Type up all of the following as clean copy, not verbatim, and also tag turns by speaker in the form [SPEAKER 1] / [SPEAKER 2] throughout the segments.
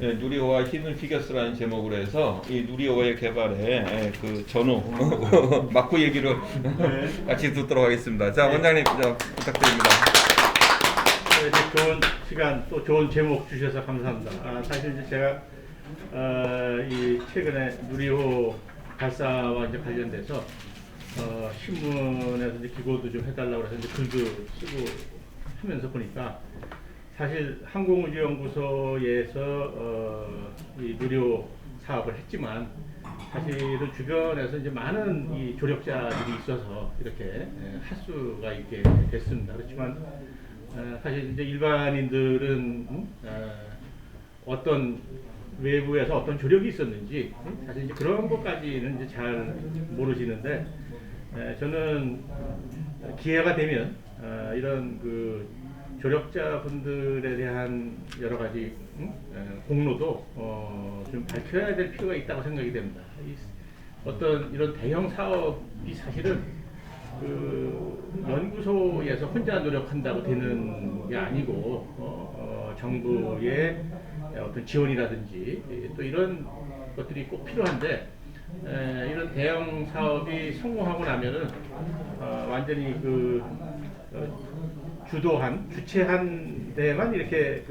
[SPEAKER 1] 예, 누리호와 히든 피겨스라는 제목으로 해서 이 누리호의 개발에 그 전후 막후 얘기를 같이 듣도록 하겠습니다. 자, 원장님 부탁드립니다.
[SPEAKER 2] 네, 이제 좋은 시간 또 좋은 제목 주셔서 감사합니다. 사실 이제 제가 이 최근에 누리호 발사와 이제 관련돼서 신문에서 이제 기고도 좀 해달라고 해서 이제 글도 쓰고 하면서 보니까 사실 항공우주연구소에서 이 누리호 사업을 했지만 사실은 주변에서 이제 많은 이 조력자들이 있어서 이렇게 할 수가 있게 됐습니다. 그렇지만 사실 이제 일반인들은 어떤 외부에서 어떤 조력이 있었는지 사실 이제 그런 것까지는 이제 잘 모르시는데 저는 기회가 되면 이런 그 조력자분들에 대한 여러 가지 공로도 좀 밝혀야 될 필요가 있다고 생각이 됩니다. 어떤 이런 대형 사업이 사실은 그 연구소에서 혼자 노력한다고 되는 게 아니고 정부의 어떤 지원이라든지 또 이런 것들이 꼭 필요한데 이런 대형 사업이 성공하고 나면은 완전히 그 주체한 데만 이렇게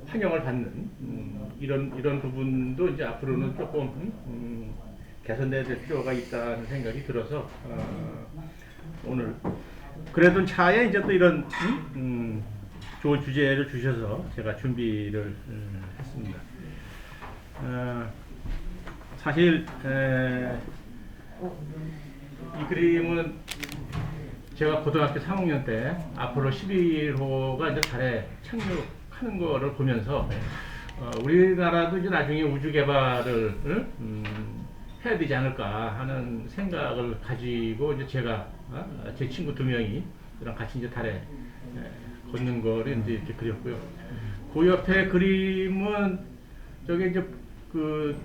[SPEAKER 2] 환영을 받는 이런 부분도 이제 앞으로는 조금 개선돼야 될 필요가 있다는 생각이 들어서 오늘 그래도 차에 이제 또 이런 좋은 주제를 주셔서 제가 준비를 했습니다. 사실 이 그림은 제가 고등학교 3학년 때 아폴로 11호가 이제 달에 착륙하는 거를 보면서 우리나라도 이제 나중에 우주 개발을 해야 되지 않을까 하는 생각을 가지고 이제 제가 제 친구 2명이 저랑 같이 이제 달에 걷는 거를 이제 이렇게 그렸고요. 그 옆에 그림은 저게 이제 그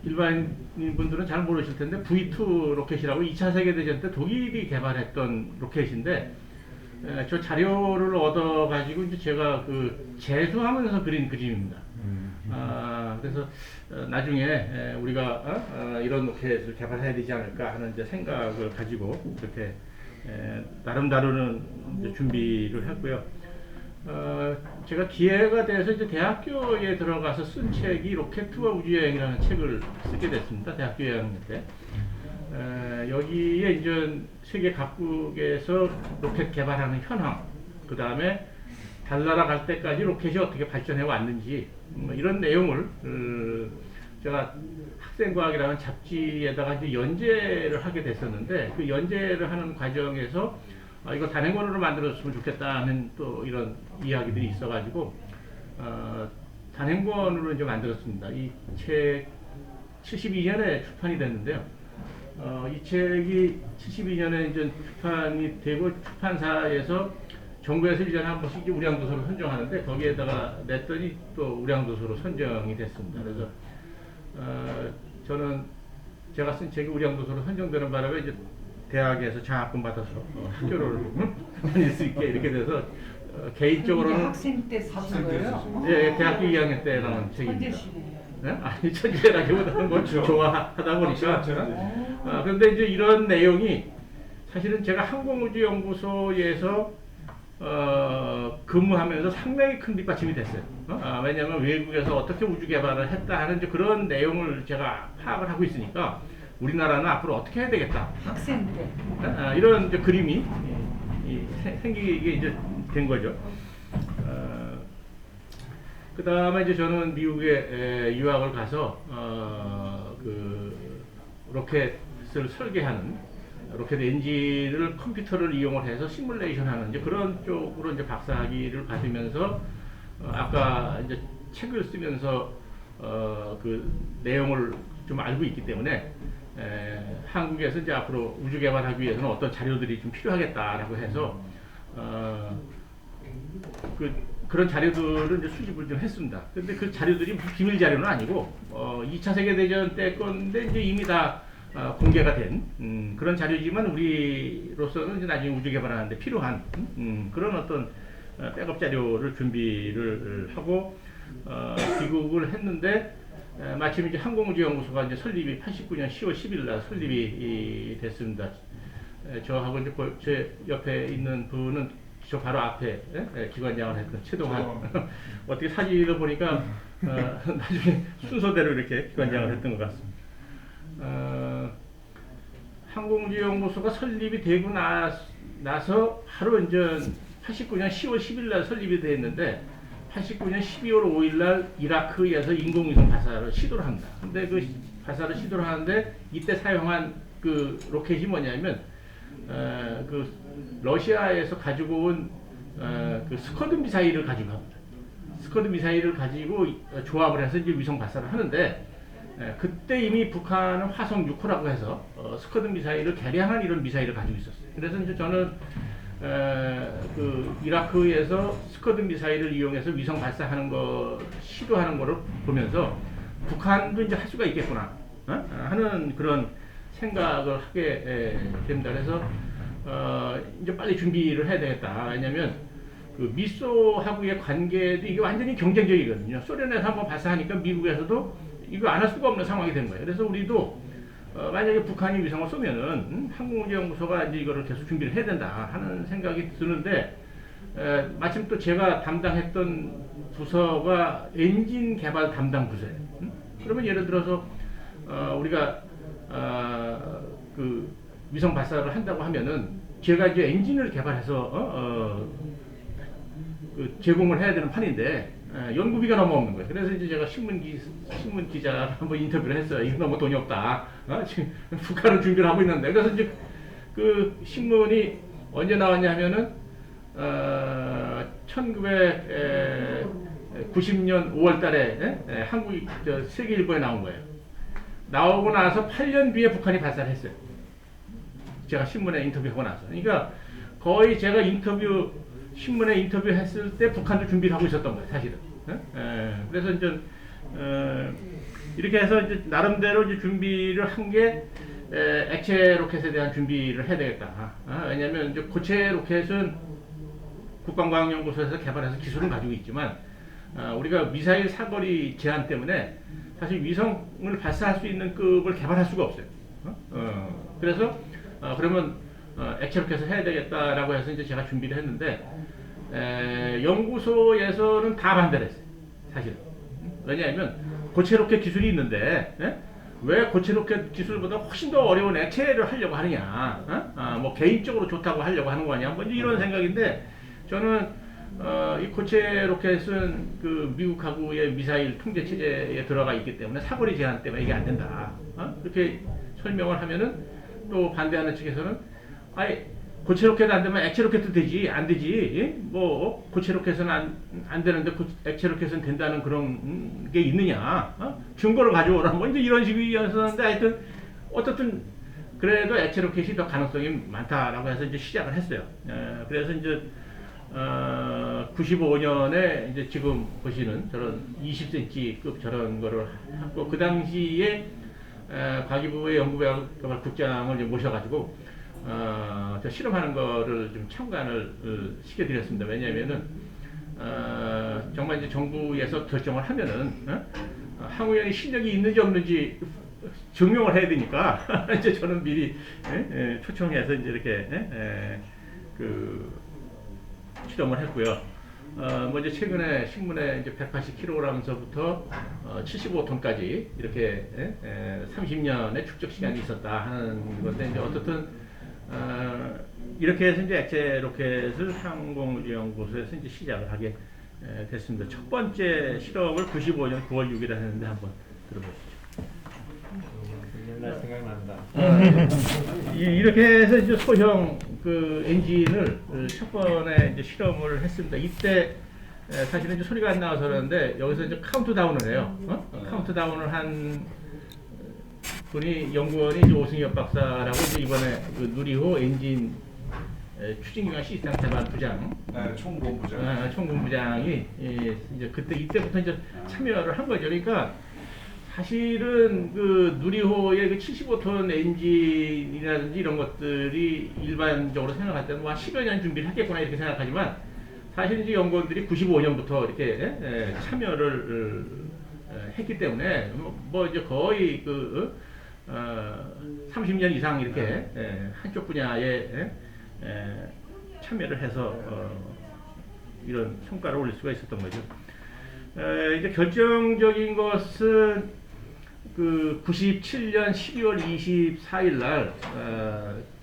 [SPEAKER 2] 일반인분들은 잘 모르실 텐데 V2 로켓이라고 2차 세계대전 때 독일이 개발했던 로켓인데 저 자료를 얻어 가지고 이제 제가 그 재수하면서 그린 그림입니다. 그래서 나중에 우리가 이런 로켓을 개발해야 되지 않을까 하는 이제 생각을 가지고 이렇게 나름 다루는 이제 준비를 했고요. 제가 기회가 돼서 이제 대학교에 들어가서 쓴 책이 로켓과 우주여행이라는 책을 쓰게 됐습니다. 대학교 2학년 때. 여기에 이제 세계 각국에서 로켓 개발하는 현황, 그 다음에 달나라 갈 때까지 로켓이 어떻게 발전해 왔는지 이런 내용을 제가 학생과학이라는 잡지에다가 이제 연재를 하게 됐었는데 그 연재를 하는 과정에서 이거 단행본으로 만들었으면 좋겠다 하는 또 이런 이야기들이 있어가지고 단행본으로 이제 만들었습니다. 이 책 72년에 출판이 됐는데요. 이 책이 72년에 이제 출판이 되고 출판사에서 정부에서 1년에 한 번씩 우량도서로 선정하는데 거기에다가 냈더니 또 우량도서로 선정이 됐습니다. 그래서 저는 제가 쓴 책이 우량도서로 선정되는 바람에 이제 대학에서 장학금 받아서 학교를 다닐 수 있게 이렇게 돼서 개인적으로는
[SPEAKER 3] 학생 때 쓰신 거예요?
[SPEAKER 2] 예, 대학교 2학년 때 나온 책입니다. 네? 아니 천재라기보다는 뭐 좋아하다 보니까 그런데 이제 이런 내용이 사실은 제가 항공우주연구소에서 근무하면서 상당히 큰 뒷받침이 됐어요. 왜냐하면 외국에서 어떻게 우주 개발을 했다 하는 이제 그런 내용을 제가 파악을 하고 있으니까 우리나라는 앞으로 어떻게 해야 되겠다.
[SPEAKER 3] 학생 때.
[SPEAKER 2] 이런 이제 그림이 생기게 이제 된 거죠. 그 다음에 이제 저는 미국에 유학을 가서 그 로켓을 설계하는 로켓 엔진을 컴퓨터를 이용을 해서 시뮬레이션하는 이제 그런 쪽으로 이제 박사학위를 받으면서 아까 이제 책을 쓰면서 그 내용을 좀 알고 있기 때문에 한국에서 이제 앞으로 우주 개발하기 위해서는 어떤 자료들이 좀 필요하겠다라고 해서 그런 자료들을 이제 수집을 좀 했습니다. 근데 그 자료들이 무슨 비밀 자료는 아니고 2차 세계대전 때 건데 이제 이미 다 공개가 된 그런 자료지만 우리로서는 이제 나중에 우주 개발하는데 필요한 그런 어떤 백업 자료를 준비를 하고 귀국을 했는데 마침 이제 항공우주연구소가 이제 설립이 89년 10월 10일 날 설립이 됐습니다. 저하고 이제 제 옆에 있는 분은 저 바로 앞에 기관장을 했던 최동환. 어떻게 사진을 보니까 나중에 순서대로 이렇게 기관장을 했던 것 같습니다. 항공우주연구소가 설립이 되고 나서 바로 이제 89년 10월 10일 날 설립이 됐는데 89년 12월 5일 날 이라크에서 인공위성 발사를 시도를 합니다. 근데 그 발사를 시도를 하는데 이때 사용한 그 로켓이 뭐냐면 그 러시아에서 가지고 온 그 스커드 미사일을 가지고 합니다. 스커드 미사일을 가지고 조합을 해서 이제 위성 발사를 하는데 그때 이미 북한은 화성 6호라고 해서 스커드 미사일을 개량한 이런 미사일을 가지고 있었어요. 그래서 이제 저는 그 이라크에서 스커드 미사일을 이용해서 위성 발사하는 거 시도하는 거를 보면서 북한도 이제 할 수가 있겠구나 하는 그런 생각을 하게 됩니다. 그래서 이제 빨리 준비를 해야 되겠다. 왜냐면 그 미소하고의 관계도 이게 완전히 경쟁적이거든요. 소련에서 한번 발사하니까 미국에서도 이거 안 할 수가 없는 상황이 된 거예요. 그래서 우리도 만약에 북한이 위성을 쏘면은 항공우주연구소가 이제 이거를 계속 준비를 해야 된다 하는 생각이 드는데 마침 또 제가 담당했던 부서가 엔진 개발 담당 부서예요. 그러면 예를 들어서 우리가 그 위성 발사를 한다고 하면은 제가 이제 엔진을 개발해서 그 제공을 해야 되는 판인데 연구비가 너무 없는 거예요. 그래서 이제 제가 신문 기자를 한번 인터뷰를 했어요. 이거 너무 돈이 없다. 지금 북한은 준비를 하고 있는데. 그래서 이제 그 신문이 언제 나왔냐 하면은 1990년 5월 달에 한국 세계일보에 나온 거예요. 나오고 나서 8년 뒤에 북한이 발사를 했어요. 제가 신문에 인터뷰하고 나서. 그러니까 거의 제가 신문에 인터뷰했을 때 북한도 준비를 하고 있었던 거예요, 사실은. 그래서 이제 이렇게 해서 이제 나름대로 이제 준비를 한 게 액체 로켓에 대한 준비를 해야 되겠다. 왜냐하면 이제 고체 로켓은 국방과학연구소에서 개발해서 기술을 가지고 있지만 우리가 미사일 사거리 제한 때문에 사실 위성을 발사할 수 있는 급을 개발할 수가 없어요. 그래서 그러면 액체 로켓을 해야 되겠다라고 해서 이제 제가 준비를 했는데 연구소에서는 다 반대를 했어요. 사실은. 왜냐하면 고체 로켓 기술이 있는데 왜 고체 로켓 기술보다 훨씬 더 어려운 액체를 하려고 하느냐? 뭐 개인적으로 좋다고 하려고 하는 거냐? 뭐 이런 생각인데 저는 이 고체 로켓은 그 미국하고의 미사일 통제 체제에 들어가 있기 때문에 사거리 제한 때문에 이게 안 된다. 이렇게 설명을 하면은 또 반대하는 측에서는 아니 고체 로켓 안 되면 액체 로켓도 되지 안 되지 뭐 고체 로켓은 안 되는데 액체 로켓은 된다는 그런 게 있느냐 증거를 가져오라 뭐 이제 이런 식이었는데 하여튼 어떻든 그래도 액체 로켓이 더 가능성이 많다라고 해서 이제 시작을 했어요. 그래서 이제 95년에 이제 지금 보시는 저런 20cm급 저런 거를 하고 당시에 과기부의 연구개발국장을 모셔가지고 저 실험하는 거를 좀 참관을 시켜드렸습니다. 왜냐하면은 정말 이제 정부에서 결정을 하면은 항우연이 실력이 있는지 없는지 증명을 해야 되니까 이제 저는 미리 초청해서 이제 이렇게 그 실험을 했고요. 뭐 이제 최근에 신문에 이제 180kg서부터 75톤까지 이렇게 30년의 축적 시간이 있었다 하는 건데 이제 어떻든 이렇게 해서 이제 액체 로켓을 항공우주연구소에서 이제 시작을 하게 됐습니다. 첫 번째 실험을 95년 9월 6일에 했는데 한번 들어보시죠.
[SPEAKER 4] 옛날 생각난다.
[SPEAKER 2] 이렇게 해서 이제 소형 그 엔진을 첫 번에 이제 실험을 했습니다. 이때 사실은 이제 소리가 안 나와서 그러는데 여기서 이제 카운트다운을 해요. 카운트다운을 한 분이 연구원이 이제 오승엽 박사라고 이제 이번에 그 누리호 엔진 추진기관 시스템 개발 부장,
[SPEAKER 4] 총본부장,
[SPEAKER 2] 총본부장이 이제 이때부터 이제 참여를 한 거죠. 그러니까 사실은 그 누리호의 그 75톤 엔진이라든지 이런 것들이 일반적으로 생각할 때는 뭐 10여 년 준비를 하겠구나 이렇게 생각하지만 사실 이제 연구원들이 95년부터 이렇게 참여를 했기 때문에 뭐 이제 거의 30년 이상 이렇게 한쪽 분야에 참여를 해서 이런 성과를 올릴 수가 있었던 거죠. 이제 결정적인 것은 그 97년 12월 24일 날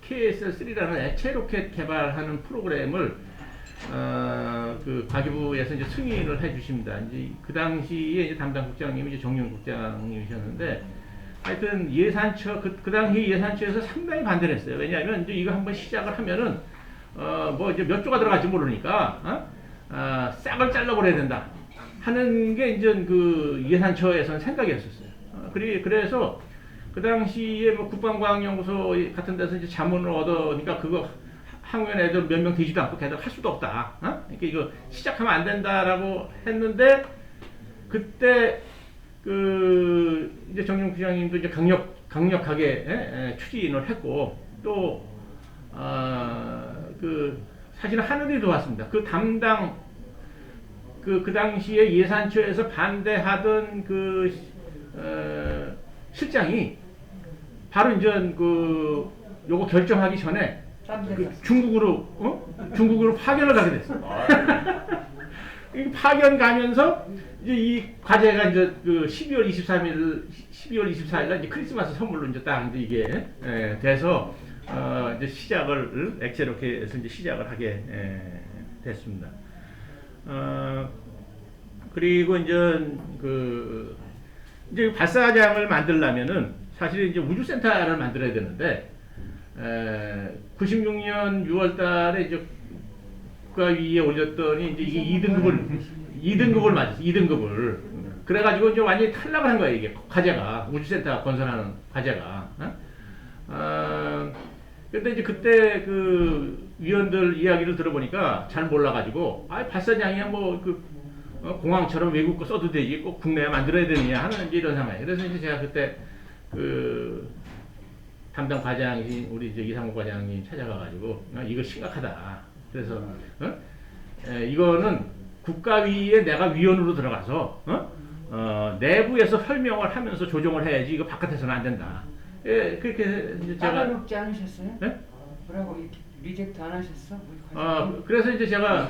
[SPEAKER 2] KSL-3라는 액체 로켓 개발하는 프로그램을 그 과기부에서 이제 승인을 해주십니다. 이제 그 당시에 이제 담당 국장님이 이제 정윤 국장님이셨는데, 하여튼 예산처 그 당시 예산처에서 상당히 반대를 했어요. 왜냐하면 이제 이거 한번 시작을 하면은 뭐 이제 몇 조가 들어갈지 모르니까 싹을 잘라버려야 된다 하는 게 이제 그 예산처에서는 생각이었었어요. 그래서 그 당시에 뭐 국방과학연구소 같은 데서 이제 자문을 얻으니까 그거 학원 애들 몇 명 되지도 않고 걔들 할 수도 없다. 그러니까 이거 시작하면 안 된다라고 했는데, 그때 그 이제 정용 부장님도 이제 강력하게 추진을 했고, 또 그 사실은 하늘이 도왔습니다. 그 담당 그 당시에 예산처에서 반대하던 그 실장이 바로 이제 그 요거 결정하기 전에 중국으로 파견을 가게 됐어요. 이 파견 가면서 이제 이 과제가 이제 그 12월 24일 날 이제 크리스마스 선물로 이제 딱 이제 이게 돼서 이제 시작을 액체 로켓에서 이제 시작을 하게 됐습니다. 그리고 이제 발사장을 만들려면은 사실 이제 우주센터를 만들어야 되는데, 96년 6월달에 이제 국가위에 올렸더니 이제 이게 2등급을 맞았어. 2등급을. 그래가지고 이제 완전히 탈락을 한 거예요. 이게 과제가, 우주센터 건설하는 과제가. 근데 이제 그때 그 위원들 이야기를 들어보니까 잘 몰라가지고, 발사장이야 뭐 공항처럼 외국 거 써도 되지 꼭 국내에 만들어야 되느냐 하는 이제 이런 상황이에요. 그래서 이제 제가 그때 그 담당 과장이 우리 이제 이상호 과장님 찾아가가지고 이거 심각하다. 그래서 이거는 국가위에 내가 위원으로 들어가서 내부에서 설명을 하면서 조정을 해야지 이거 바깥에서는 안 된다. 그렇게 이제 제가
[SPEAKER 3] 따가롭지 않으셨어요?
[SPEAKER 2] 네?
[SPEAKER 3] 뭐라고 리젝트 안 하셨어?
[SPEAKER 2] 그래서 이제 제가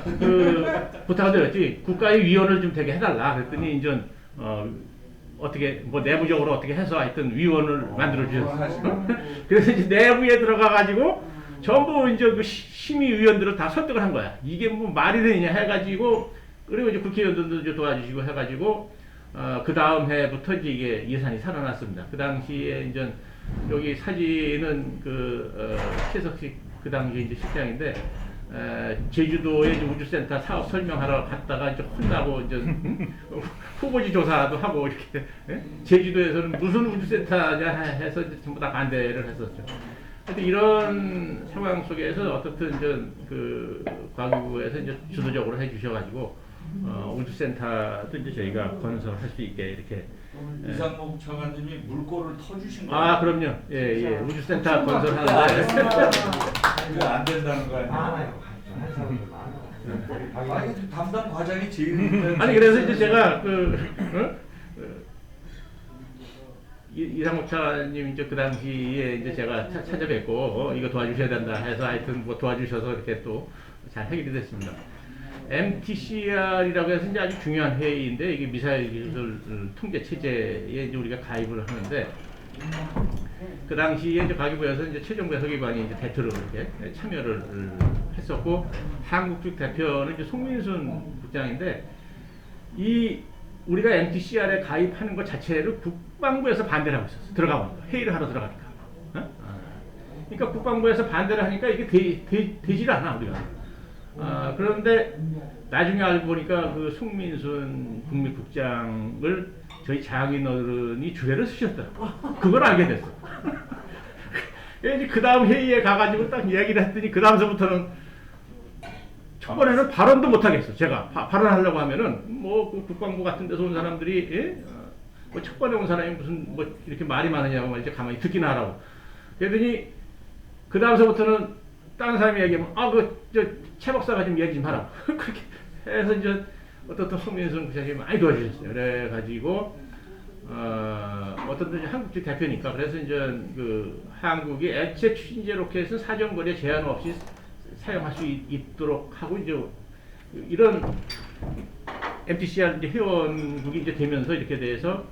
[SPEAKER 2] 부탁을 드렸지. 국가의 위원을 좀 되게 해달라. 그랬더니 이제 어떻게 뭐 내부적으로 어떻게 해서 하여튼 위원을 만들어 주셨어요. 그래서 이제 내부에 들어가 가지고 전부 이제 그 심의위원들을 다 설득을 한 거야. 이게 뭐 말이 되느냐 해가지고, 그리고 이제 국회의원들도 이제 도와주시고 해가지고 그 다음 해부터 이제 이게 예산이 살아났습니다. 그 당시에 이제 여기 사진은 최석식 그 당시 이제 실장인데, 제주도에 이제 우주센터 사업 설명하러 갔다가 이제 혼나고 이제 후보지 조사도 하고 이렇게 제주도에서는 무슨 우주센터냐 해서 이제 전부 다 반대를 했었죠. 하여튼 이런 상황 속에서 어떻든 이제 그 과기부에서 이제 주도적으로 해주셔가지고 우주센터도 이제 저희가 건설할 수 있게 이렇게.
[SPEAKER 4] 이상목 차관님이 물꼬를 터주신 거예요.
[SPEAKER 2] 그럼요. 예. 우주센터 건설하는데.
[SPEAKER 4] 이거 안 된다는 거 아니에요? 아니, 담당 과장이 제일.
[SPEAKER 2] 아니, 그래서 이제 제가 이상목 차관님 이제 그 당시에 이제 제가 찾아뵙고 이거 도와주셔야 된다 해서 하여튼 뭐 도와주셔서 이렇게 또 잘 해결이 됐습니다. MTCR이라고 해서 이제 아주 중요한 회의인데, 이게 미사일 기술 통제 체제에 이제 우리가 가입을 하는데, 그 당시에 이제 과기부에서 이제 최종배 서기관이 이제 대표로 이렇게 참여를 했었고, 한국 측 대표는 이제 송민순 국장인데, 우리가 MTCR에 가입하는 것 자체를 국방부에서 반대를 하고 있었어. 들어가 보니까 회의를 하러 들어가니까. 그러니까 국방부에서 반대를 하니까 이게 되질 않아 우리가. 그런데 나중에 알고 보니까 그 송민순 국무국장을 저희 장인어른이 주례를 쓰셨더라고. 그걸 알게 됐어. 이제 그 다음 회의에 가가지고 딱 이야기를 했더니 그 다음서부터는 초반에는 발언도 못 하겠어. 제가 발언하려고 하면은 그 국방부 같은 데서 온 사람들이 뭐 첫 번에 온 사람이 무슨 뭐 이렇게 말이 많으냐고 이제 가만히 듣기나 하라고. 그러더니 그 다음서부터는 다른 사람이 얘기하면 저 최 박사가 좀 얘기 좀 하라. 그렇게 해서 이제 어떤 또 송민순 부장님이 많이 도와주셨어요. 그래가지고 어떤 또 한국적 대표니까 그래서 이제 그 한국이 액체 추진제 로켓은 사정거리에 제한 없이 사용할 수 있도록 하고 이제 이런 MTCR 이제 회원국이 이제 되면서 이렇게 돼서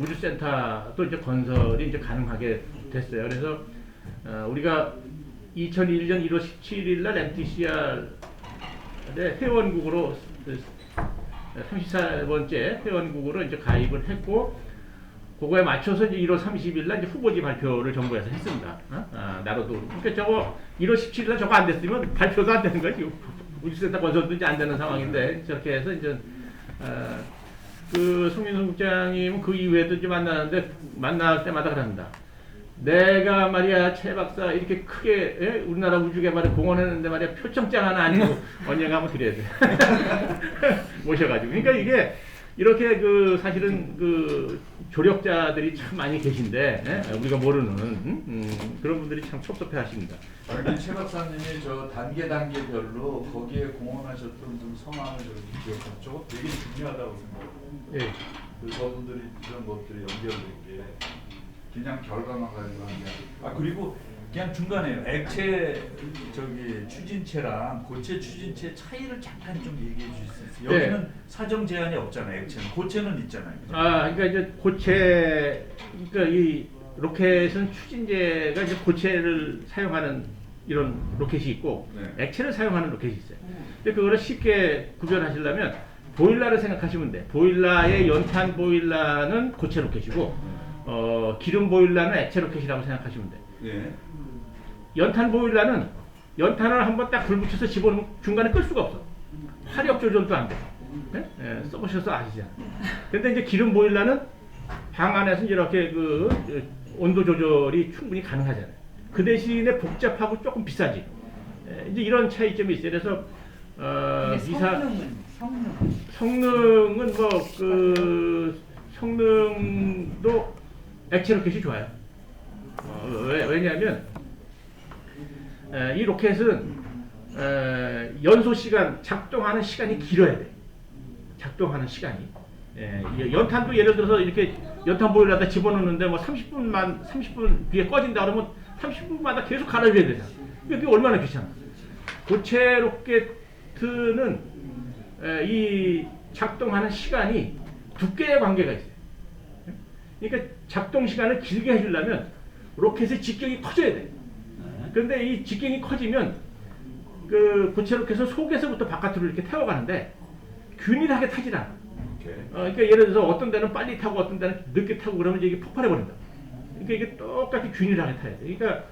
[SPEAKER 2] 우주센터도 이제 건설이 이제 가능하게 됐어요. 그래서 우리가 2001년 1월 17일 날 MTCR의 회원국으로 34번째 회원국으로 이제 가입을 했고 그거에 맞춰서 이제 1월 30일 날 이제 후보지 발표를 정부에서 했습니다. 나로도 그러니까 저거 1월 17일 날 저거 안 됐으면 발표도 안 되는 거지. 우주센터 건설도 이제 안 되는 상황인데 저렇게 해서 이제 그 송민순 국장님은 그 이후에도 이제 만날 때마다 그럽니다. 내가 말이야 최 박사 이렇게 크게 우리나라 우주개발에 공헌했는데 말이야 표창장 하나 아니고 언젠가 한번 드려야 돼. 모셔가지고. 그러니까 이게 이렇게 그 사실은 그 조력자들이 참 많이 계신데 우리가 모르는 그런 분들이 참 섭섭해하십니다.
[SPEAKER 4] 여기 최 박사님이 저 단계별로 거기에 공헌하셨던 좀 성함을 좀 기억하죠. 저거 되게 중요하다고 생각해요.
[SPEAKER 2] 예.
[SPEAKER 4] 그 저분들이 이런 것들이 연결된 게 그냥 결과만 가지고 하는 게 아니라 그리고 그냥 중간에 액체 저기 추진체랑 고체 추진체 차이를 잠깐 좀 얘기해 주실 수 있어요? 여기는 사정 제한이 없잖아요. 액체는 고체는 있잖아요.
[SPEAKER 2] 그러니까 이제 고체 그러니까 이 로켓은 추진제가 이제 고체를 사용하는 이런 로켓이 있고 액체를 사용하는 로켓이 있어요. 근데 그거를 쉽게 구별하시려면 보일러를 생각하시면 돼. 보일러의 연탄 보일러는 고체 로켓이고 기름 보일러는 액체 로켓이라고 생각하시면 돼.
[SPEAKER 4] 네.
[SPEAKER 2] 연탄 보일러는 연탄을 한번 딱 불 붙여서 집어넣으면 중간에 끌 수가 없어. 화력 조절도 안 돼. 네? 써보셔서 아시잖아. 근데 이제 기름 보일러는 방 안에서 이렇게 그 온도 조절이 충분히 가능하잖아요. 그 대신에 복잡하고 조금 비싸지. 이제 이런 차이점이 있어요. 그래서 성능은 뭐 그 성능도 액체 로켓이 좋아요. 왜냐하면 이 로켓은 연소 시간, 작동하는 시간이 길어야 돼. 작동하는 시간이. 연탄도 예를 들어서 이렇게 연탄 보일러에다 집어넣는데 뭐 30분 뒤에 꺼진다 그러면 30분마다 계속 갈아줘야 되잖아. 이게 얼마나 귀찮아. 고체 로켓은 이 작동하는 시간이 두께의 관계가 있어요. 그러니까 작동 시간을 길게 해주려면 로켓의 직경이 커져야 돼. 그런데 이 직경이 커지면 그 고체 로켓은 속에서부터 바깥으로 이렇게 태워가는데 균일하게 타질 않아. 그러니까 예를 들어서 어떤 데는 빨리 타고 어떤 데는 늦게 타고 그러면 이게 폭발해 버린다. 그러니까 이게 똑같이 균일하게 타야 돼. 그러니까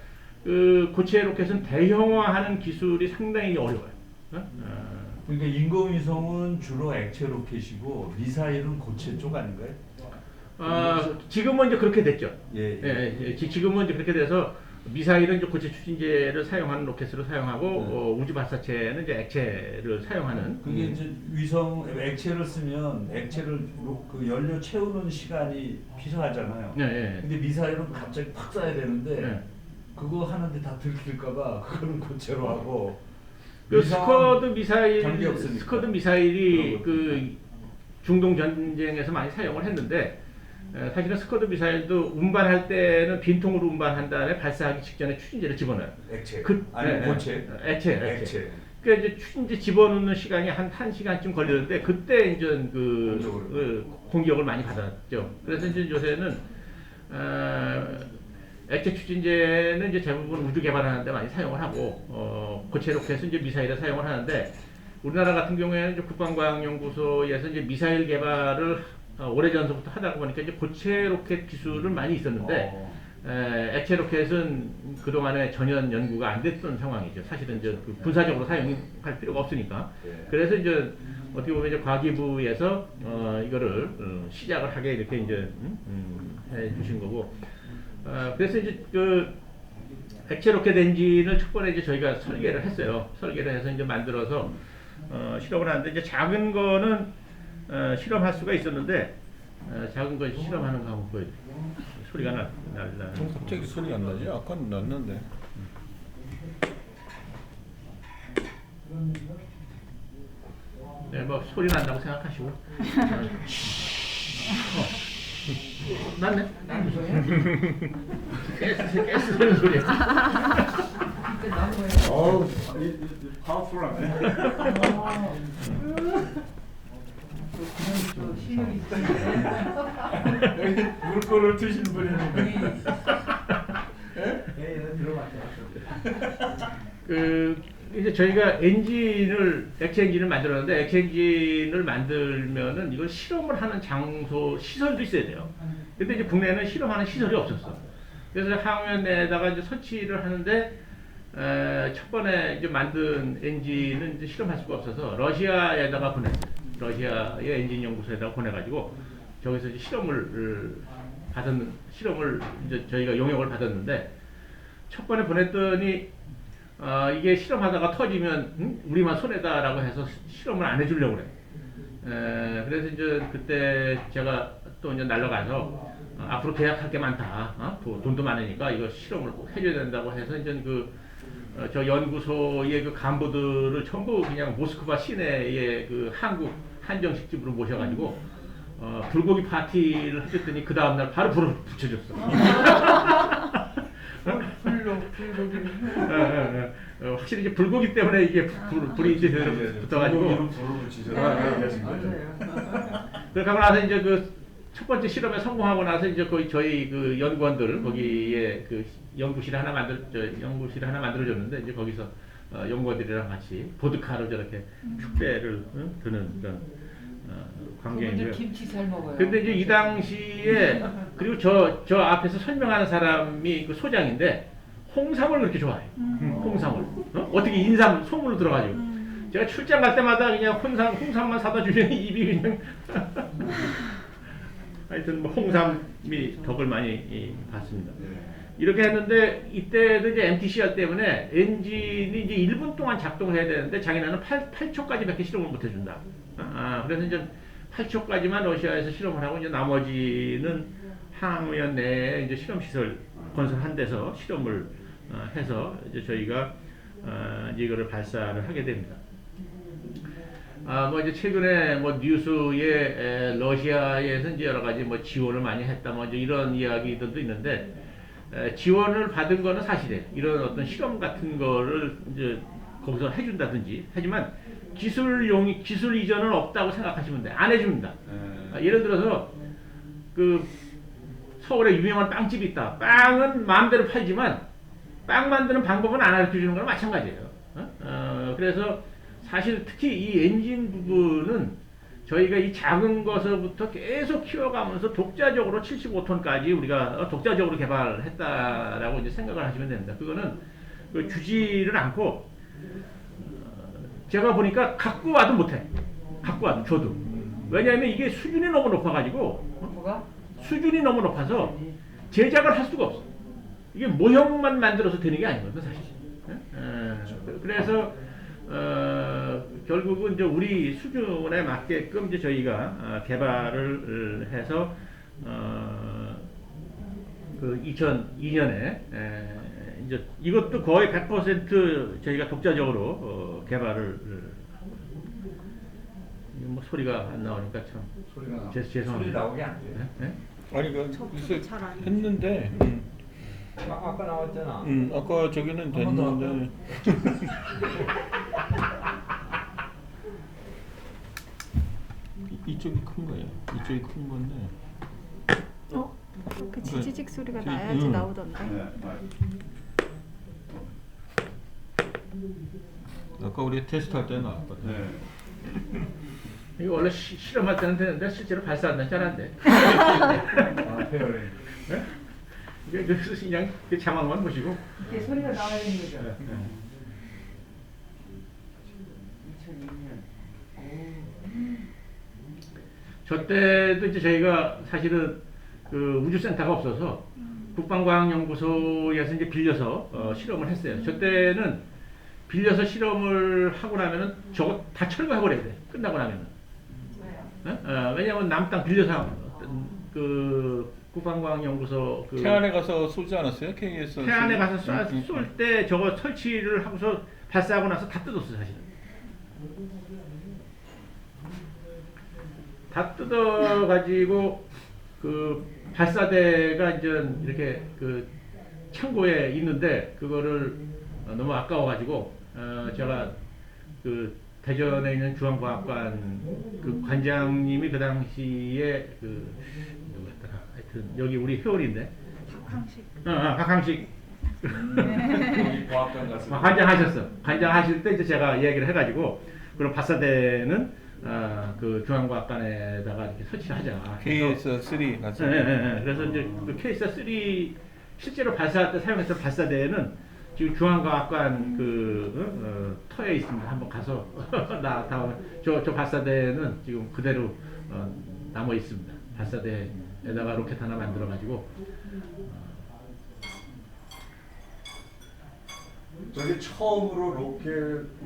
[SPEAKER 2] 그 고체 로켓은 대형화하는 기술이 상당히 어려워요.
[SPEAKER 4] 그러니까 인공위성은 주로 액체 로켓이고 미사일은 고체 쪽 아닌가요?
[SPEAKER 2] 지금은 이제 그렇게 됐죠.
[SPEAKER 4] 예.
[SPEAKER 2] 지금은 이제 그렇게 돼서 미사일은 이제 고체 추진제를 사용하는 로켓으로 사용하고 우주 발사체는 이제 액체를 사용하는.
[SPEAKER 4] 그게 이제 위성 액체를 쓰면 액체를 그 연료 채우는 시간이 필요하잖아요. 근데 미사일은 갑자기 팍 쏴야 되는데 그거 하는데 다 들킬까봐 그거는 고체로 하고.
[SPEAKER 2] 그 스커드 미사일이
[SPEAKER 4] 그런
[SPEAKER 2] 그 중동 전쟁에서 많이 사용을 했는데 사실은 스커드 미사일도 운반할 때는 빈통으로 운반한 다음에 발사하기 직전에 추진제를 집어넣어요.
[SPEAKER 4] 액체. 아니 고체.
[SPEAKER 2] 액체. 그러니까 이제 추진제 집어넣는 시간이 한 1시간쯤 걸리는데 그때 이제 그 공격을 많이 받았죠. 그래서 이제 요새는 액체 추진제는 이제 대부분 우주 개발하는 데 많이 사용을 하고 고체 로켓은 이제 미사일에 사용을 하는데 우리나라 같은 경우에는 이제 국방과학연구소에서 이제 미사일 개발을 오래전부터 하다 보니까 이제 고체 로켓 기술은 많이 있었는데 액체 로켓은 그동안에 전혀 연구가 안 됐던 상황이죠. 사실은 이제 그 군사적으로 사용할 필요가 없으니까. 그래서 이제 어떻게 보면 이제 과기부에서 이거를 시작을 하게 이렇게 이제 해 주신 거고. 그래서 이제 그 액체 로켓 엔진을 첫 번에 이제 저희가 설계를 했어요. 설계를 해서 이제 만들어서 실험을 하는데 이제 작은 거는 실험할 수가 있었는데 작은 거 실험하는 거 한번 보여드릴게요. 소리가 날라.
[SPEAKER 1] 갑자기 소리가 안 나지? 아까 났는데.
[SPEAKER 2] 네, 뭐 소리 난다고 생각하시고. 났네.
[SPEAKER 3] 나는 거예요?
[SPEAKER 2] 가스 소리 소리야.
[SPEAKER 3] 그때 난 거예요?
[SPEAKER 4] 어우, 파워풀하네.
[SPEAKER 3] 또 실력이 있던데.
[SPEAKER 4] 물꼬를 트신 분이니까.
[SPEAKER 2] 그 이제 저희가 액체 엔진을 만들었는데 액체 엔진을 만들면은 이걸 실험을 하는 장소 시설도 있어야 돼요. 근데 이제 국내에는 실험하는 시설이 없었어. 그래서 항우연 내에다가 이제 설치를 하는데 첫 번에 이제 만든 엔진은 이제 실험할 수가 없어서 러시아에다가 보냈어요. 러시아의 엔진 연구소에다가 보내가지고 저기서 이제 실험을 이제 저희가 용역을 받았는데 첫 번에 보냈더니 이게 실험하다가 터지면 우리만 손해다라고 해서 실험을 안 해주려고 그래. 그래서 이제 그때 제가 또 이제 날라가서 앞으로 계약할 게 많다. 돈도 많으니까 이거 실험을 꼭 해줘야 된다고 해서 이제 저 연구소의 그 간부들을 전부 그냥 모스크바 시내의 그 한국 한정식집으로 모셔가지고 불고기 파티를 해줬더니 그 다음날 바로 불을 붙여줬어. 확실히 이제 불고기 때문에 이게 불이 이제 붙어가지고.
[SPEAKER 4] 불을 붙이셔서
[SPEAKER 2] 그러고 나서 이제 그 첫 번째 실험에 성공하고 나서 이제 거의 저희 그 연구원들 거기에 그 연구실 하나 만들어줬는데 이제 거기서 연구원들이랑 같이 보드카로 저렇게 축배를 드는 그런 광경이고요.
[SPEAKER 3] 그분들 김치 잘 먹어요.
[SPEAKER 2] 근데 이제 이 당시에 그리고 저 앞에서 설명하는 사람이 그 소장인데 홍삼을 그렇게 좋아해요. 홍삼을 어떻게 인삼 소문으로 들어가지고 제가 출장 갈 때마다 그냥 홍삼만 사다 주면 입이 그냥 하여튼 뭐 홍삼이 덕을 많이 봤습니다. 이렇게 했는데 이때도 이제 MTCR 때문에 엔진이 이제 1분 동안 작동을 해야 되는데 자기네는 8초까지밖에 실험을 못 해준다. 그래서 이제 8초까지만 러시아에서 실험을 하고 이제 나머지는 항우연 내에 이제 실험 시설 건설한 데서 실험을 해서 이제 저희가 이거를 발사를 하게 됩니다. 뭐 이제 최근에 뭐 뉴스에 러시아에서 이제 여러 가지 뭐 지원을 많이 했다 뭐 이제 이런 이야기들도 있는데 지원을 받은 거는 사실이에요. 이런 어떤 실험 같은 거를 이제 거기서 해준다든지 하지만 기술 이전은 없다고 생각하시면 돼. 안 해줍니다. 예를 들어서 그 서울에 유명한 빵집이 있다. 빵은 마음대로 팔지만 빵 만드는 방법은 안 가르쳐 주는 거랑 마찬가지예요. 그래서 사실 특히 이 엔진 부분은 저희가 이 작은 것부터 계속 키워가면서 독자적으로 75톤까지 우리가 독자적으로 개발을 했다라고 이제 생각을 하시면 됩니다. 그거는 그 주지를 않고 제가 보니까 갖고 와도 못해. 갖고 와도 저도. 왜냐하면 이게 수준이 너무 높아가지고
[SPEAKER 3] 뭐가?
[SPEAKER 2] 수준이 너무 높아서 제작을 할 수가 없어. 이게 모형만 만들어서 되는 게 아니거든 사실. 그래서 결국은 이제 우리 수준에 맞게끔 이제 저희가 개발을 해서 그 2002년에 이제 이것도 거의 100% 저희가 독자적으로 개발을 뭐 소리가 안 나오니까 참
[SPEAKER 4] 소리가
[SPEAKER 2] 죄송합니다.
[SPEAKER 4] 소리 나오게 안 돼.
[SPEAKER 2] 네?
[SPEAKER 1] 아니 그 글쎄 했는데
[SPEAKER 5] 아까 나왔잖아.
[SPEAKER 1] 아까 저기는 됐는데 이쪽이 큰 거예요. 이쪽이 큰 건데.
[SPEAKER 6] 그렇게 지지직 소리가
[SPEAKER 1] 그,
[SPEAKER 6] 나야지 나오던데.
[SPEAKER 4] 네, 맞아요.
[SPEAKER 1] 아까 우리 테스트할 때 나왔거든.
[SPEAKER 4] 네.
[SPEAKER 2] 이거 원래 실험할 때는 되는데 실제로 발사한다는 잘안돼.
[SPEAKER 4] 페어링.
[SPEAKER 2] 이게 그냥 그 자막만 보시고.
[SPEAKER 3] 이게 소리가 나와야 되는 거죠. 2002년.
[SPEAKER 2] 저 때도 이제 저희가 사실은 그 우주센터가 없어서 국방과학연구소에서 이제 빌려서 실험을 했어요. 저 때는 빌려서 실험을 하고 나면은 저거 다 철거해버려야 돼. 끝나고 나면은. 왜냐면 남 땅 빌려서 하거든. 그 국방과학연구소 그
[SPEAKER 1] 태안에 가서 쏘지 않았어요? KS
[SPEAKER 2] 태안에 가서 쏠 때 저거 설치를 하고서 발사하고 나서 다 뜯었어 사실은. 다 뜯어가지고 그 발사대가 이제 이렇게 그 창고에 있는데 그거를 너무 아까워가지고 제가 그 대전에 있는 중앙과학관 그 관장님이 그 당시에 그 누구였더라 하여튼 여기 우리 회원인데 박항식
[SPEAKER 4] 거기 과학관 가서
[SPEAKER 2] 관장하셨어. 관장하실 때 이제 제가 얘기를 해가지고 그럼 발사대는 그 중앙과학관에다가 이렇게 설치를 하자.
[SPEAKER 1] KS3 맞죠?
[SPEAKER 2] 그래서 이제 그 KS3 실제로 발사할 때 사용했던 발사대는 지금 중앙과학관 그 터에 있습니다. 한번 가서 나 다음에 저 발사대는 지금 그대로 남아 있습니다. 발사대에다가 로켓 하나 만들어 가지고
[SPEAKER 4] 저게 처음으로 로켓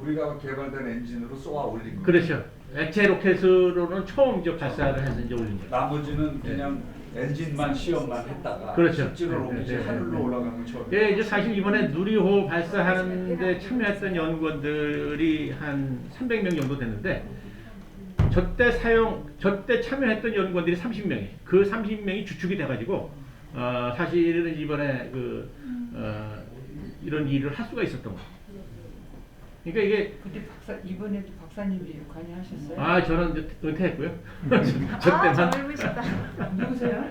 [SPEAKER 4] 우리가 개발된 엔진으로 쏘아 올린 거예요.
[SPEAKER 2] 그렇죠. 액체 로켓으로는 처음 이제 발사를 해서 이제 올린 거죠.
[SPEAKER 4] 나머지는 그냥 엔진만 시험만 했다가
[SPEAKER 2] 그렇죠.
[SPEAKER 4] 실제로 로켓이
[SPEAKER 2] 네, 네,
[SPEAKER 4] 하늘로
[SPEAKER 2] 네.
[SPEAKER 4] 올라간 건 처음이에요.
[SPEAKER 2] 예, 이제 사실 이번에 누리호 발사하는데 참여했던 연구원들이 한 300명 정도 됐는데 저때 참여했던 연구원들이 30명이 그 30명이 주축이 돼가지고 사실은 이번에 이런 일을 할 수가 있었던 거예요. 그러니까 이게
[SPEAKER 3] 그때 이번에도 박사님이 관여하셨어요?
[SPEAKER 2] 저는 이제 은퇴했고요. 저 때만
[SPEAKER 6] 젊으시다.
[SPEAKER 3] 누구세요?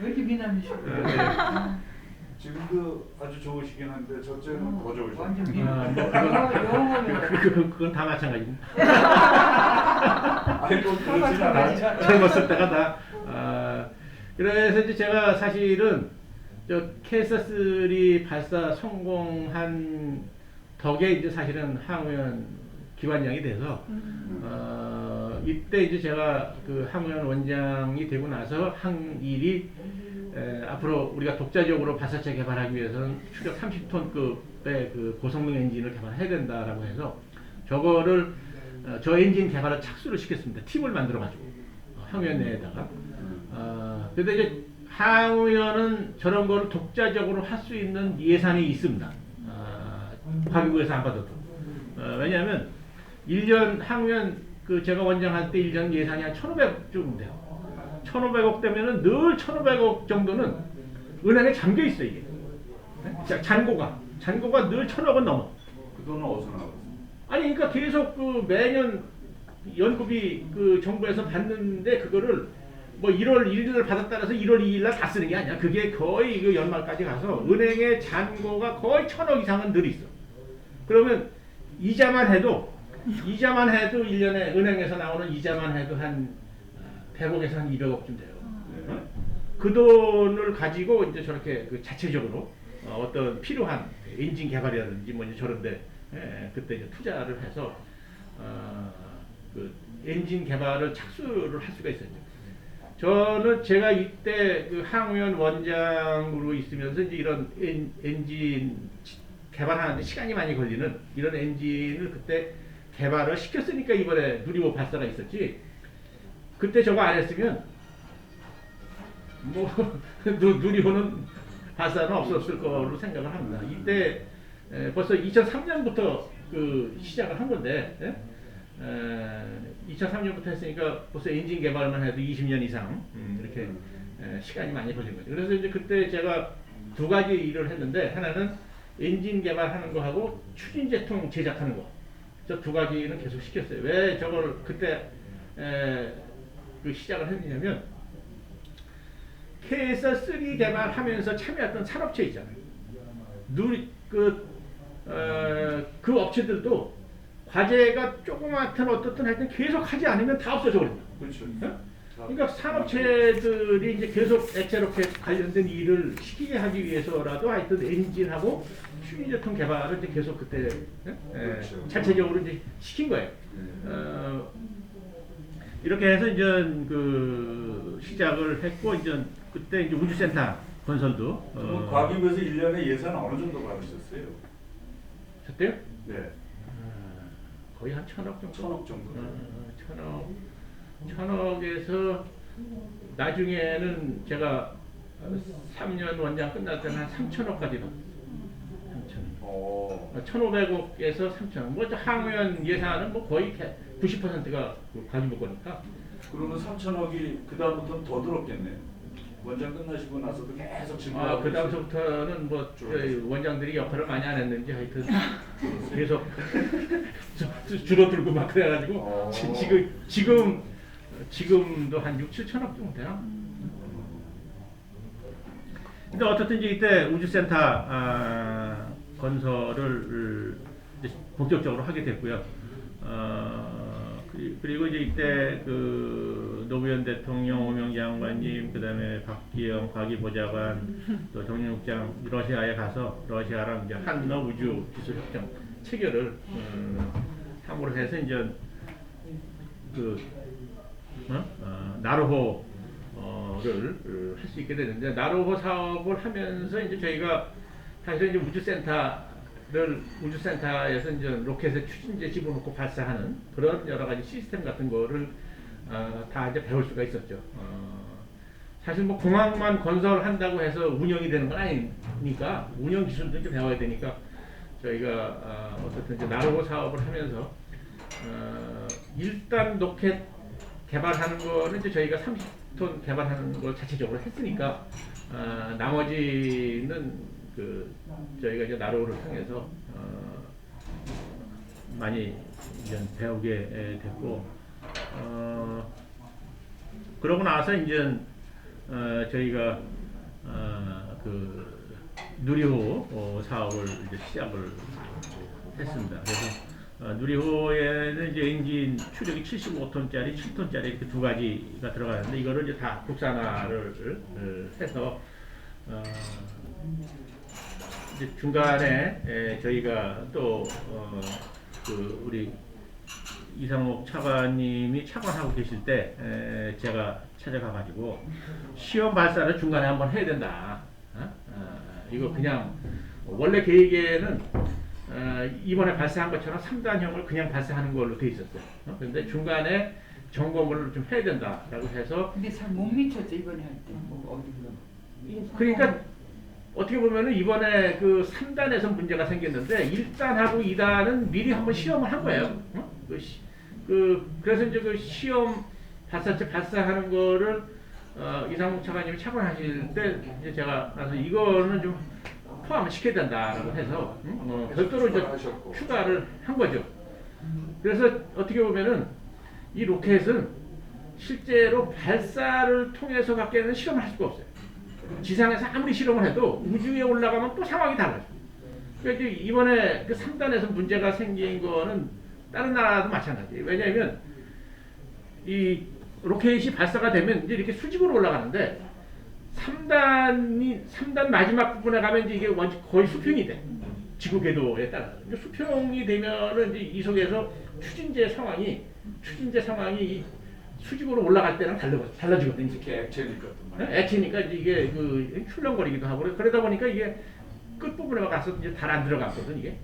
[SPEAKER 3] 왜 이렇게 미남이시고?
[SPEAKER 4] 지금도 아주 좋으시긴 한데 저째는 더 좋으시죠.
[SPEAKER 3] 완전 미남.
[SPEAKER 2] 그건 그건 다 마찬가지입니다.
[SPEAKER 4] 아이고 그렇진 않아요.
[SPEAKER 2] 젊었을 때가 다. 그래서 이제 제가 사실은 저 KS3 발사 성공한 덕에 이제 사실은 항우연 기관장이 돼서 이때 이제 제가 그 항우연 원장이 되고 나서 한 일이 앞으로 우리가 독자적으로 발사체 개발하기 위해서는 추력 30톤급의 그 고성능 엔진을 개발해야 된다라고 해서 저거를 저 엔진 개발을 착수를 시켰습니다. 팀을 만들어 가지고 항우연 내에다가 근데 이제 항우연은 저런 거를 독자적으로 할 수 있는 예산이 있습니다. 과기부에서 안 받아도. 왜냐하면 1년 항우연 그 제가 원장할 때 1년 예산이 한 1,500억 정도 돼요. 1,500억 되면은 늘 1,500억 정도는 은행에 잠겨 있어 이게. 잔고가 늘 1,000억은 넘어.
[SPEAKER 4] 그 돈은 어디서 나왔어요?
[SPEAKER 2] 아니 그러니까 계속 그 매년 연구비 그 정부에서 받는데 그거를 뭐 1월 1일을 받았다 해서 1월 2일 날 다 쓰는 게 아니야. 그게 거의 그 연말까지 가서 은행의 잔고가 거의 1,000억 이상은 늘 있어. 그러면 이자만 해도 1년에 은행에서 나오는 이자만 해도 한 100억에서 한 200억쯤 돼요. 그 돈을 가지고 이제 저렇게 그 자체적으로 어떤 필요한 엔진 개발이라든지 뭐 이제 저런데 그때 이제 투자를 해서 그 엔진 개발을 착수를 할 수가 있었죠. 저는 제가 이때 그 항우연 원장으로 있으면서 이제 이런 엔진 개발하는데 시간이 많이 걸리는 이런 엔진을 그때 개발을 시켰으니까 이번에 누리호 발사가 있었지. 그때 저거 안 했으면 뭐 누리호는 발사는 없었을 거로 생각을 합니다. 이때 벌써 2003년부터 그 시작을 한 건데 2003년부터 했으니까 벌써 엔진 개발만 해도 20년 이상 이렇게 시간이 많이 걸린 거죠. 그래서 이제 그때 제가 두 가지 일을 했는데 하나는 엔진 개발하는 거 하고 추진 제통 제작하는 거. 저 두 가지는 계속 시켰어요. 왜 저걸 그때 그 시작을 했냐면 KS3 개발하면서 참여했던 산업체 있잖아요. 그 업체들도 과제가 조그맣든 어떻든 하여튼 계속 하지 않으면 다 없어져 버린다.
[SPEAKER 4] 그렇죠.
[SPEAKER 2] 그러니까 산업체들이 이제 계속 액체 로켓 관련된 일을 시키게 하기 위해서라도 하여튼 엔진하고 추진제통 개발을 이제 계속 그때
[SPEAKER 4] 그렇죠.
[SPEAKER 2] 자체적으로 이제 시킨 거예요. 이렇게 해서 이제 그 시작을 했고 이제 그때 이제 우주센터 건설도
[SPEAKER 4] 과기부에서 1년에 예산 어느 정도 받으셨어요?
[SPEAKER 2] 저때요?
[SPEAKER 4] 네.
[SPEAKER 2] 거의 한 1,000억 정도.
[SPEAKER 4] 1,000억 정도.
[SPEAKER 2] 1,000억에서 나중에는 제가 3년 원장 끝날 때는 한 3,000억까지 받았어요. 3,000억.
[SPEAKER 4] 어.
[SPEAKER 2] 1,500억에서 3,000억. 뭐 항우연 예산은 뭐 거의 90%가 과기부 거니까.
[SPEAKER 4] 그러면 3천억이 그 다음부터는 더 들었겠네요. 원장 끝나시고 나서도 계속 증가.
[SPEAKER 2] 그 다음부터는 뭐 저희 원장들이 역할을 많이 안 했는지 하여튼 계속 줄어들고 막 그래가지고
[SPEAKER 4] 어.
[SPEAKER 2] 지금도 한 6, 7천억 정도 되나? 근데 어쨌든 이제 이때 우주센터 건설을 이제 본격적으로 하게 됐고요. 그리고 이제 이때 그 노무현 대통령, 오명 장관님, 그다음에 박기영 과기보좌관, 또 정영국장 러시아에 가서 러시아랑 이제 한러 우주 기술 협정 체결을 함으로 해서 이제 그 나로호를 할 수 있게 되는데, 나로호 사업을 하면서 이제 저희가 사실 이제 우주센터에서 이제 로켓에 추진제 집어넣고 발사하는 그런 여러 가지 시스템 같은 거를 다 이제 배울 수가 있었죠. 사실 뭐 공항만 건설한다고 해서 운영이 되는 건 아니니까 운영 기술도 이제 배워야 되니까 저희가 어쨌든 이제 나로호 사업을 하면서 일단 로켓 개발하는 거는 이제 저희가 30톤 개발하는 걸 자체적으로 했으니까 나머지는 그 저희가 이제 나로호를 통해서 많이 이제 배우게 됐고, 그러고 나서 이제 저희가 그 누리호 사업을 이제 시작을 했습니다. 그래서 누리호에는 이제 엔진 추력이 75톤짜리, 7톤짜리 이렇게 두 가지가 들어가는데 이거를 이제 다 국산화를 해서 이제 중간에 저희가 또 그 우리 이상목 차관님이 차관하고 계실 때 제가 찾아가 가지고 시험 발사를 중간에 한번 해야 된다. 이거 그냥 원래 계획에는 이번에 발사한 것처럼 3단형을 그냥 발사하는 걸로 돼 있었어요. 그런데 중간에 점검을 좀 해야 된다라고 해서.
[SPEAKER 3] 근데 잘 못 미쳤죠 이번에 할 때. 뭐 어디로?
[SPEAKER 2] 그러니까 어떻게 보면은 이번에 그 3단에서 문제가 생겼는데 1단하고 2단은 미리 한번 시험을 한 거예요. 그래서 이제 그 시험 발사체 발사하는 거를 이상목 차관님이 차관하실 때 이제 제가 나서 이거는 좀 포함을 시켜야 된다라고 해서 별도로 이제 추가를 한 거죠. 그래서 어떻게 보면은 이 로켓은 실제로 발사를 통해서밖에는 실험을 할 수가 없어요. 지상에서 아무리 실험을 해도 우주에 올라가면 또 상황이 달라져. 그러니까 이번에 그 3단에서 문제가 생긴 거는 다른 나라도 마찬가지예요. 왜냐하면 이 로켓이 발사가 되면 이제 이렇게 수직으로 올라가는데 3단 마지막 부분에 가면 이제 이게 거의 수평이 돼. 지구 궤도에 따라서. 수평이 되면은 이제 이 속에서 추진제 상황이 이 수직으로 올라갈 때랑 달라지거든요.
[SPEAKER 4] 특히 액체니까.
[SPEAKER 2] 액체니까 이게 그 출렁거리기도 하고 그러다 보니까 이게 끝 부분에 가서 이제 잘 안 들어갔거든 이게.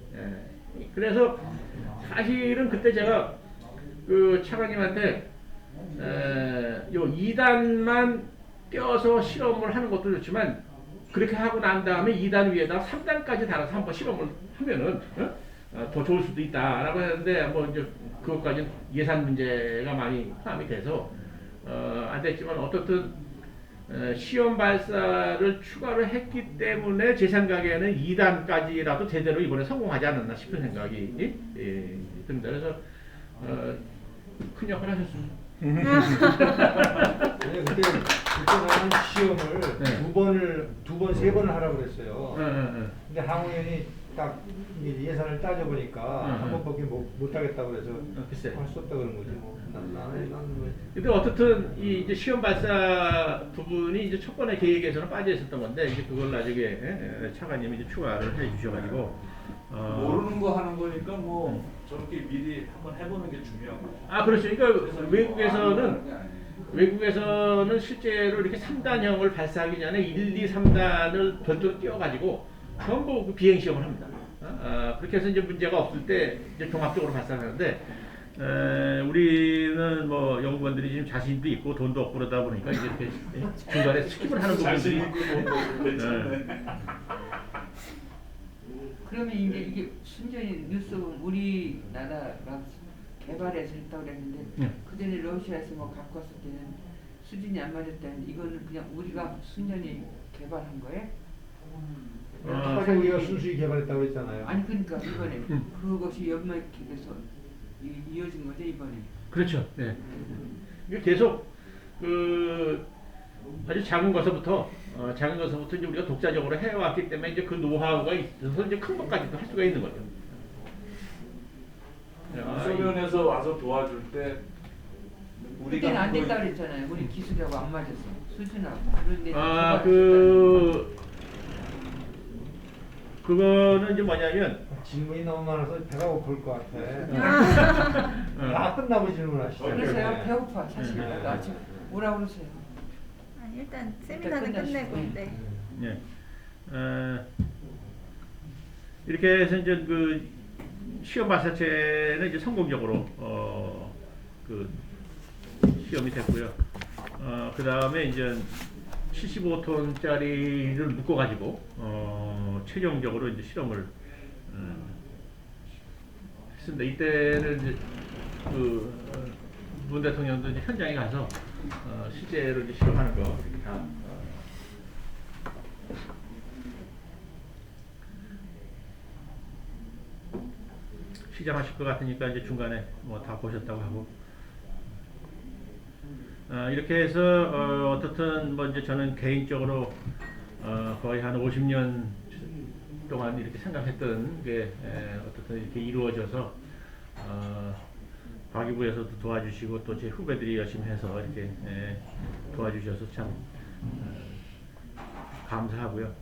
[SPEAKER 2] 그래서 사실은 그때 제가 그 차관님한테 요 2단만 떼어서 실험을 하는 것도 좋지만 그렇게 하고 난 다음에 2단 위에다 3단까지 달아서 한번 실험을 하면은 더 좋을 수도 있다라고 했는데 뭐 이제 그것까지는 예산 문제가 많이 포함이 돼서 안 됐지만 어떻든 시험 발사를 추가로 했기 때문에 제 생각에는 2단까지라도 제대로 이번에 성공하지 않았나 싶은 생각이 듭니다. 그래서 큰 역할을 하셨습니다.
[SPEAKER 5] 그때는 시험을 두 번, 세 번을 하라고 그랬어요. 근데 항우연이 딱 예산을 따져보니까 한 번밖에 못 하겠다고 그래서
[SPEAKER 2] 글쎄.
[SPEAKER 5] 할 수 없다 그런 거지 뭐. 나는
[SPEAKER 2] 근데 어떻든 이 이제 시험 발사 부분이 이제 첫 번의 계획에서는 빠져 있었던 건데 이제 그걸 나중에 차관님이 이제 추가를 해 주셔가지고
[SPEAKER 4] 모르는 거 하는 거니까 뭐 저렇게 미리 한번 해보는 게 중요한 거죠.
[SPEAKER 2] 그렇죠. 그러니까 외국에서는 실제로 이렇게 3단형을 발사하기 전에 1, 2, 3단을 별도로 띄워가지고 전부 그 비행 시험을 합니다. 그렇게 해서 이제 문제가 없을 때 이제 종합적으로 발사하는데 우리는 뭐 연구원들이 지금 자신도 있고 돈도 없고 그러다 보니까 이제 이렇게 중간에 스킵을 하는 부분들이.
[SPEAKER 3] 그러면 이게 순전히 뉴스 우리나라가 개발해서 했다고 그랬는데
[SPEAKER 2] 네.
[SPEAKER 3] 그전에 러시아에서 뭐 갖고 왔을 때는 수준이 안 맞았다는데 이거는 그냥 우리가 순전히 개발한 거예요?
[SPEAKER 5] 아까 우리가 순수히 개발했다고 그랬잖아요.
[SPEAKER 3] 아니 그러니까 이번에 그것이 연맥해서 이어진 거죠 이번에.
[SPEAKER 2] 그렇죠. 네. 이게 계속 그 아주 작은 것부터 이제 우리가 독자적으로 해왔기 때문에 이제 그 노하우가 있어서 이제 큰 것까지도 할 수가 있는 거죠.
[SPEAKER 4] 소련에서 와서 도와줄 때
[SPEAKER 3] 그때는 안
[SPEAKER 4] 그거-
[SPEAKER 3] 됐다 그랬잖아요. 우리 기술하고 안 맞아서 수준하고. 그런데
[SPEAKER 2] 그거는 이제 뭐냐면
[SPEAKER 5] 질문이 너무 많아서 배가 고플 것 같아. 다 끝나고 질문하시죠.
[SPEAKER 3] 그래서요 배고파 사실. 나 지금 뭐라 그러세요?
[SPEAKER 6] 아니, 일단 세미나는 끝내고 네.
[SPEAKER 2] 예. 이렇게 해서 이제 그 시험 발사체는 이제 성공적으로 그 시험이 됐고요. 그 다음에 이제 75톤짜리를 묶어가지고 최종적으로 이제 실험을 했습니다. 이때는 이제 문 대통령도 이제 현장에 가서 실제로 이제 실험하는 거 다 시작하실 것 같으니까 이제 중간에 뭐 다 보셨다고 하고 이렇게 해서 어떻든 뭐 이제 저는 개인적으로 거의 한 50년 동안 이렇게 생각했던 게 어떻든 이렇게 이루어져서 과기부에서도 도와주시고 또 제 후배들이 열심히 해서 이렇게 도와주셔서 참 감사하고요.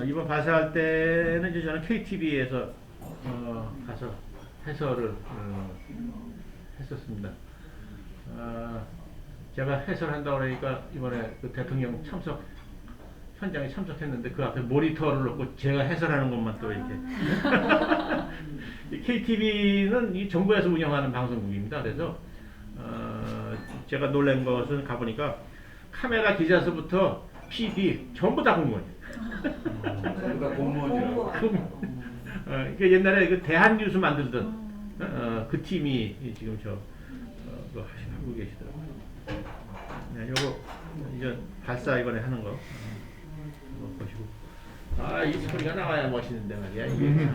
[SPEAKER 2] 이번 발사할 때는 이제 저는 KTV에서 가서 해설을 했었습니다. 제가 해설한다고 그러니까 이번에 그 대통령 현장에 참석했는데 그 앞에 모니터를 놓고 제가 해설하는 것만 또 이렇게. 이 KTV는 이 정부에서 운영하는 방송국입니다. 그래서 제가 놀란 것은 가보니까 카메라 기자서부터 PD 전부 다 공무원이에요.
[SPEAKER 4] 그러니까 공무원이라고.
[SPEAKER 2] 이게 옛날에 그 대한뉴스 만들던 그 팀이 지금 그거 하고 계시더라고요. 네, 요거 이제 발사 이번에 하는 거 보시고. 이 소리가 나와야 멋있는데 말이야. 이게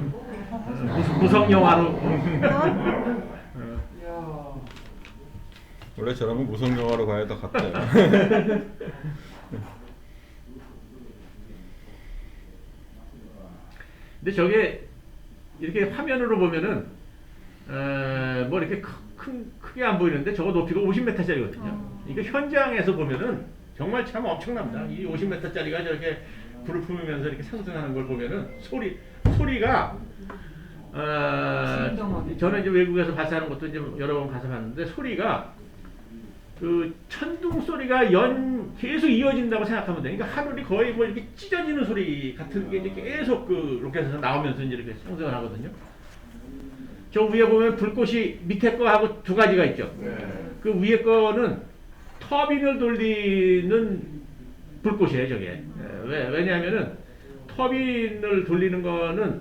[SPEAKER 2] 무성 영화로.
[SPEAKER 1] 원래 저런 건 무성 영화로 가야 더 같아요.
[SPEAKER 2] 근데 저게 이렇게 화면으로 보면은 뭐 이렇게 크게 안 보이는데 저거 높이가 50m짜리거든요. 이거 현장에서 보면은 정말 참 엄청납니다. 이 50m짜리가 저렇게 불을 품으면서 이렇게 상승하는 걸 보면은 소리가 저는 이제 외국에서 발사하는 것도 이제 여러 번 가서 봤는데 소리가 그 천둥 소리가 계속 이어진다고 생각하면 돼. 그러니까 하늘이 거의 뭐 이렇게 찢어지는 소리 같은 게 이제 계속 그 로켓에서 나오면서 이제 이렇게 상승을 하거든요. 저 위에 보면 불꽃이 밑에 거하고 두 가지가 있죠. 그 위에 거는 터빈을 돌리는 불꽃이에요, 저게. 왜냐하면은 터빈을 돌리는 거는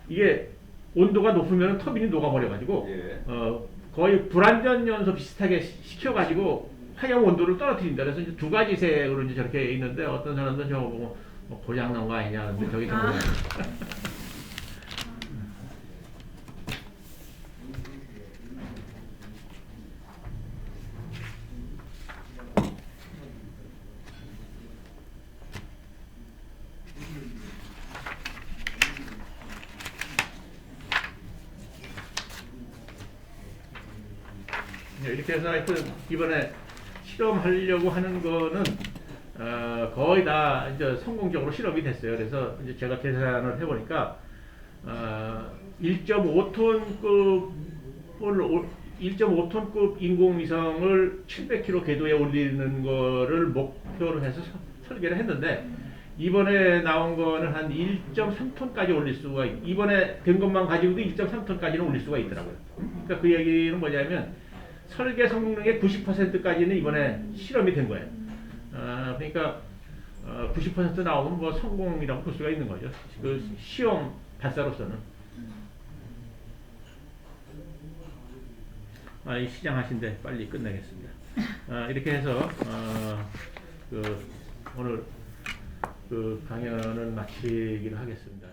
[SPEAKER 2] 이게 온도가 높으면 터빈이 녹아버려가지고 거의 불완전 연소 비슷하게 시켜가지고 화형 온도를 떨어뜨린다. 그래서 이제 두 가지 색으로 이제 저렇게 있는데 어떤 사람들은 저거 보고 뭐 고장난 거 아니냐 하는데 저게 좀 이렇게 해서 하여튼 이번에 실험하려고 하는 거는 거의 다 이제 성공적으로 실험이 됐어요. 그래서 이제 제가 계산을 해보니까 1.5톤급 인공위성을 700km 궤도에 올리는 거를 목표로 해서 설계를 했는데 이번에 나온 거는 한 1.3톤까지 올릴 수가 이번에 된 것만 가지고도 1.3톤까지는 올릴 수가 있더라고요. 그러니까 그 얘기는 뭐냐면 설계 성능의 90%까지는 이번에 실험이 된 거예요. 그러니까 90% 나오면 뭐 성공이라고 볼 수가 있는 거죠. 그 시험 발사로서는. 이 시장 하신데 빨리 끝내겠습니다. 이렇게 해서 오늘 그 강연을 마치기로 하겠습니다.